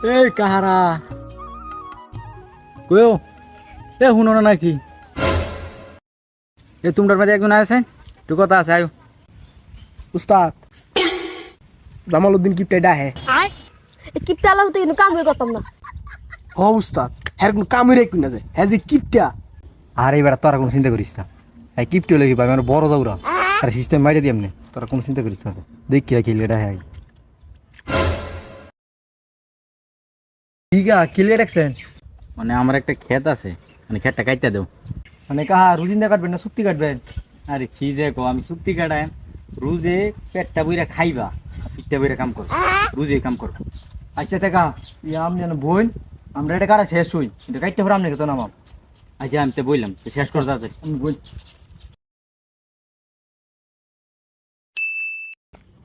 এই কাহারা কয়ো এ শুনো না নাকি এ তোমরা মধ্যে একজন আছে তো কথা আছে আয়ো উস্তাদ জামালউদ্দিন কিপটা ডাহে কিপটা হতে কিন্তু কাম হয়ে করতাম না। হ উস্তাদ হ্যার কোনো কামই রেখি না যে হ্যাঁ যে কিপটা আর এবার তোরা কোনো চিন্তা করিস না এই কিপটি হলে কি পাবি আমার বড় যাওরা আর সিস্টেম মাইরে দিই এমনি তোরা কোনো চিন্তা করিস না দেখি কিলে এটা হ্যাঁ ঠিক আছে কিলে রাখছেন মানে আমার একটা ক্ষেত আছে মানে ক্ষেতটা কাটতে দেও মানে কাহা রুজিন্দা কাটবেন না চুক্তি কাটবেন আরে কি যে কো আমি চুক্তি কাটাই রুজে পেটটা বইরা খাইবা পিঠটা বইরা কাম করো রুজে কাম করো আচ্ছা দেখা আমি জানো বোন আমরা এটা কারা শেষ হই এটা কাটতে পারলাম না তো নামাম আচ্ছা আমি তো বললাম শেষ করে তাতে আমি বল